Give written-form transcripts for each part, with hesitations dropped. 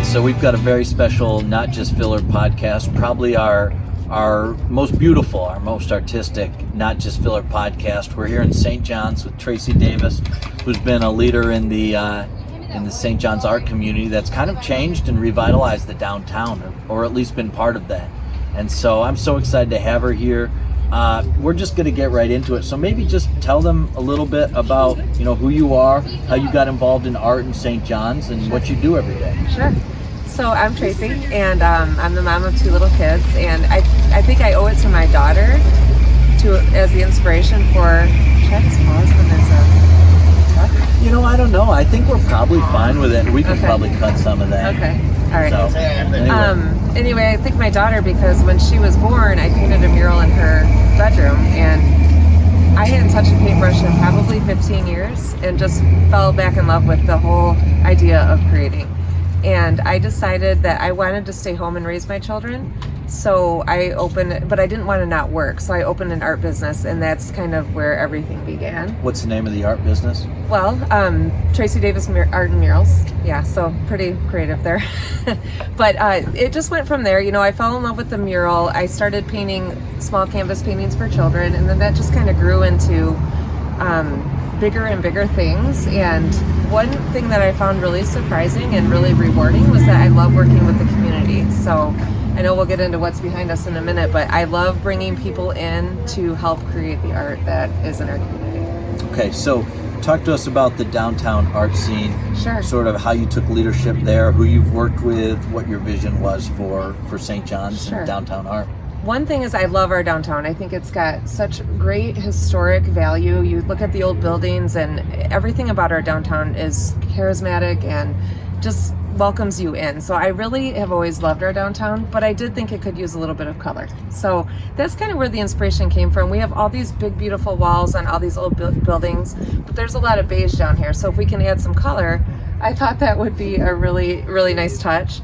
So we've got a very special Not Just Filler podcast, probably our most beautiful, our most artistic Not Just Filler podcast. We're here in St. John's with Tracie Davis, who's been a leader in the St. John's art community that's kind of changed and revitalized the downtown, or at least been part of that. And so I'm so excited to have her here. We're just going to get right into it. So maybe just tell them a little bit about, who you are, how you got involved in art in St. John's, and what you do every day. Sure. So I'm Tracie, and I'm the mom of two little kids, and I think I owe it to my daughter as the inspiration for. Should I just pause when there's a truck? I don't know. I think we're probably fine with it. We can probably cut some of that. Okay. All right. So, anyway, I think my daughter, because when she was born, I painted a mural in her bedroom, and I hadn't touched a paintbrush in probably 15 years, and just fell back in love with the whole idea of creating. And I decided that I wanted to stay home and raise my children. So I opened, but I didn't want to not work. So I opened an art business, and that's kind of where everything began. What's the name of the art business? Well, Tracie Davis Art and Murals. Yeah, so pretty creative there. But it just went from there. I fell in love with the mural. I started painting small canvas paintings for children, and then that just kind of grew into bigger and bigger things. And one thing that I found really surprising and really rewarding was that I love working with the community. So I know we'll get into what's behind us in a minute, but I love bringing people in to help create the art that is in our community. Okay, so talk to us about the downtown art scene. Sure. Sort of how you took leadership there, who you've worked with, what your vision was for St. John's and downtown art. One thing is I love our downtown. I think it's got such great historic value. You look at the old buildings, and everything about our downtown is charismatic and just welcomes you in. So I really have always loved our downtown, but I did think it could use a little bit of color. So that's kind of where the inspiration came from. We have all these big, beautiful walls on all these old buildings, but there's a lot of beige down here. So if we can add some color, I thought that would be a really, really nice touch.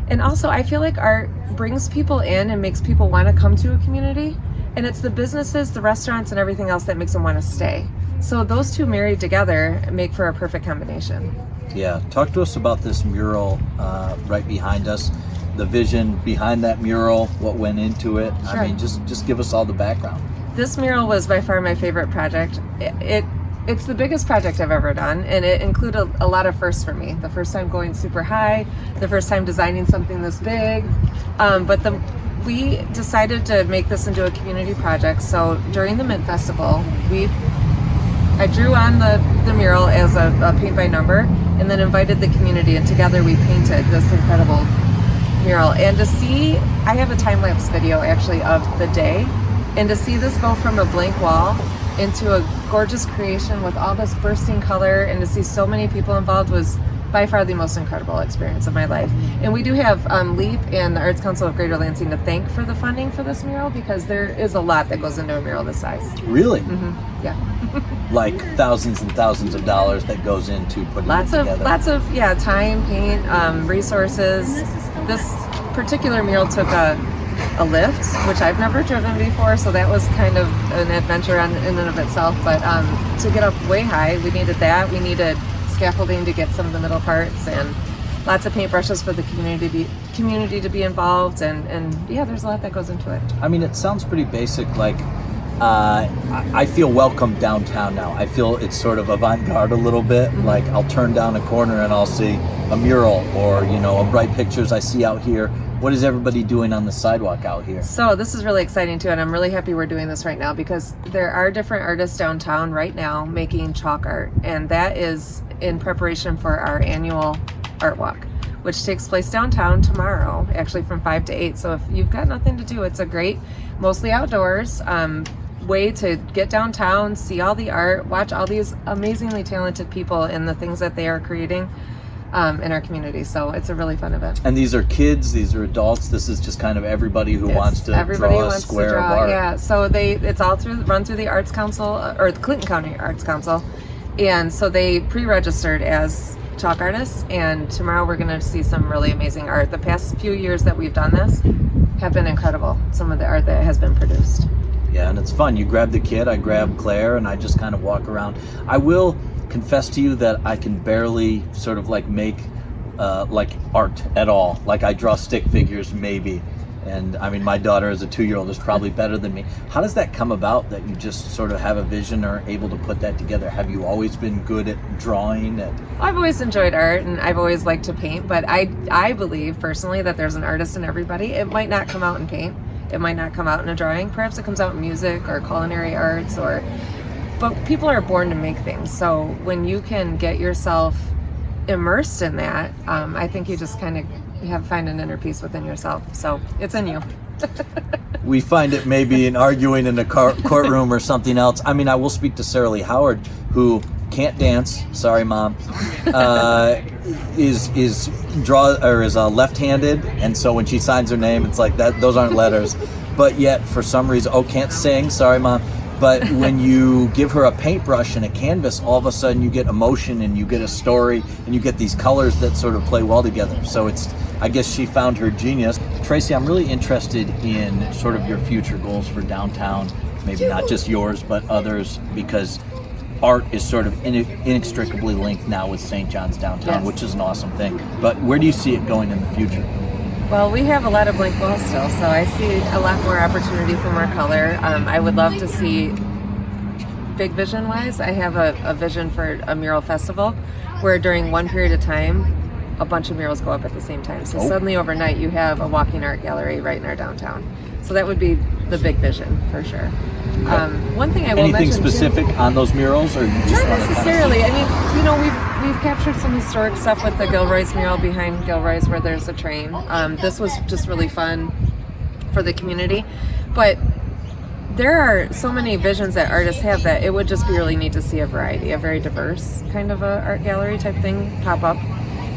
And also, I feel like art brings people in and makes people want to come to a community. And it's the businesses, the restaurants, and everything else that makes them want to stay. So those two married together make for a perfect combination. Yeah, talk to us about this mural right behind us, the vision behind that mural, what went into it. Sure. I mean, just give us all the background. This mural was by far my favorite project. It's the biggest project I've ever done, and it included a lot of firsts for me. The first time going super high, the first time designing something this big, we decided to make this into a community project. So during the Mint Festival, I drew on the mural as a paint by number, and then invited the community, and together we painted this incredible mural. And to see, I have a time-lapse video actually of the day, and to see this go from a blank wall into a gorgeous creation with all this bursting color, and to see so many people involved was by far the most incredible experience of my life. And we do have LEAP and the Arts Council of Greater Lansing to thank for the funding for this mural, because there is a lot that goes into a mural this size. Really? Mm-hmm. Yeah. Like thousands and thousands of dollars that goes into putting it together. Lots of time, paint, resources. This particular mural took a lift, which I've never driven before, so that was kind of an adventure in and of itself. But to get up way high, we needed that. We needed scaffolding to get some of the middle parts, and lots of paintbrushes for the community to be involved, and yeah, there's a lot that goes into it. I mean, it sounds pretty basic. Like I feel welcome downtown now. I feel it's sort of avant-garde a little bit. Mm-hmm. Like I'll turn down a corner and I'll see a mural, or a bright pictures I see out here. What is everybody doing on the sidewalk out here? So this is really exciting too, and I'm really happy we're doing this right now, because there are different artists downtown right now making chalk art, and that is in preparation for our annual art walk, which takes place downtown tomorrow, actually from 5 to 8. So if you've got nothing to do, it's a great, mostly outdoors, way to get downtown, see all the art, watch all these amazingly talented people and the things that they are creating in our community. So it's a really fun event. And these are kids, these are adults, this is just kind of everybody who wants to draw a square of art. Yeah, so it's all run through the Arts Council, or the Clinton County Arts Council, and so they pre-registered as chalk artists, and tomorrow we're going to see some really amazing art. The past few years that we've done this have been incredible, some of the art that has been produced. Yeah, and it's fun. You grab the kid, I grab Claire, and I just kind of walk around. I will confess to you that I can barely sort of like make like art at all. Like I draw stick figures maybe. And I mean, my daughter as a 2-year-old is probably better than me. How does that come about that you just sort of have a vision or are able to put that together? Have you always been good at drawing? I've always enjoyed art and I've always liked to paint, but I believe personally that there's an artist in everybody. It might not come out in paint. It might not come out in a drawing. Perhaps it comes out in music or culinary arts but people are born to make things. So when you can get yourself immersed in that, I think you just kind of find an inner peace within yourself. So it's in you. We find it maybe in arguing in a courtroom or something else. I mean, I will speak to Sarah Lee Howard, who can't dance. Sorry, Mom. Is left-handed, and so when she signs her name, it's like that. Those aren't letters. But yet, for some reason, can't sing. Sorry, Mom. But when you give her a paintbrush and a canvas, all of a sudden you get emotion and you get a story and you get these colors that sort of play well together. So I guess she found her genius. Tracie, I'm really interested in sort of your future goals for downtown, maybe not just yours, but others, because art is sort of inextricably linked now with St. John's downtown, Yes. which is an awesome thing. But where do you see it going in the future? Well, we have a lot of blank walls still, so I see a lot more opportunity for more color. I would love to see, big vision-wise, I have a vision for a mural festival where during one period of time, a bunch of murals go up at the same time. So suddenly overnight, you have a walking art gallery right in our downtown. So that would be the big vision for sure. Okay. One thing I will mention Anything specific on those murals, or you just not want to necessarily. I mean, we've captured some historic stuff with the Gilroy's mural behind Gilroy's where there's a train. This was just really fun for the community, but there are so many visions that artists have that it would just be really neat to see a variety, a very diverse kind of a art gallery type thing pop up,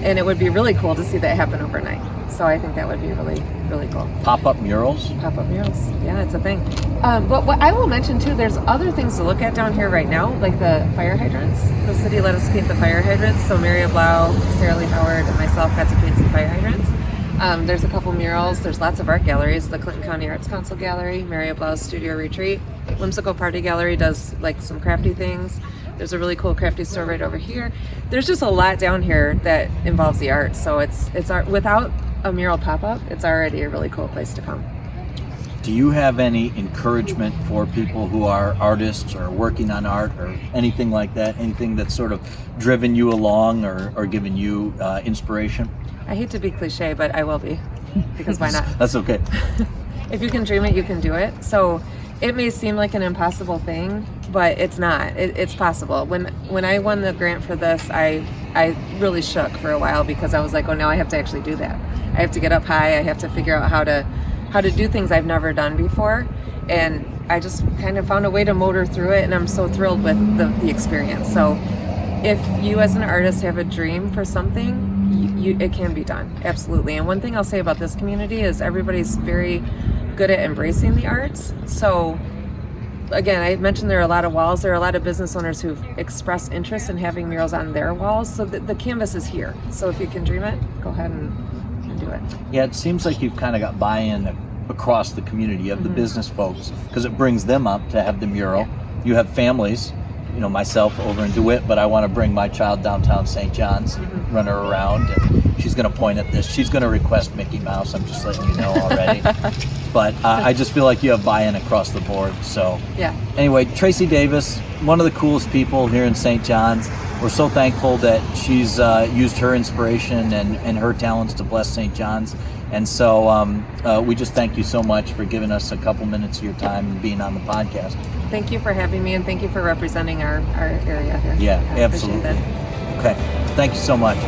and it would be really cool to see that happen overnight. So I think that would be really, really cool. Pop-up murals? Pop-up murals, yeah, it's a thing. But what I will mention too, there's other things to look at down here right now, like the fire hydrants. The city let us paint the fire hydrants, so Mary Blau, Sarah Lee Howard, and myself got to paint some fire hydrants. There's a couple murals. There's lots of art galleries. The Clinton County Arts Council Gallery, Mary Blau's Studio Retreat, Whimsical Party Gallery does like some crafty things. There's a really cool crafty store right over here. There's just a lot down here that involves the arts. So it's art. Without a mural pop-up, it's already a really cool place to come. Do you have any encouragement for people who are artists or working on art or anything like that? Anything that's sort of driven you along or given you inspiration? I hate to be cliche, but I will be, because why not? That's okay. If you can dream it, you can do it. So it may seem like an impossible thing, but it's not. It's possible. When I won the grant for this, I really shook for a while because I was like, oh, now I have to actually do that. I have to get up high. I have to figure out how to do things I've never done before. And I just kind of found a way to motor through it, and I'm so thrilled with the experience. So if you as an artist have a dream for something, it can be done, absolutely. And one thing I'll say about this community is everybody's very good at embracing the arts. So again, I mentioned there are a lot of walls. There are a lot of business owners who've expressed interest in having murals on their walls. So the canvas is here. So if you can dream it, go ahead and do it. Yeah, it seems like you've kind of got buy-in across the community. You have the business folks, because it brings them up to have the mural. You have families, myself over in DeWitt, but I want to bring my child downtown St. John's, run her around, and she's going to point at this. She's going to request Mickey Mouse. I'm just letting you know already. But I just feel like you have buy-in across the board. So yeah. Anyway, Tracie Davis, one of the coolest people here in St. John's. We're so thankful that she's used her inspiration and her talents to bless St. John's. And so we just thank you so much for giving us a couple minutes of your time and being on the podcast. Thank you for having me, and thank you for representing our area here. Yeah, I appreciate absolutely. that. Okay, thank you so much.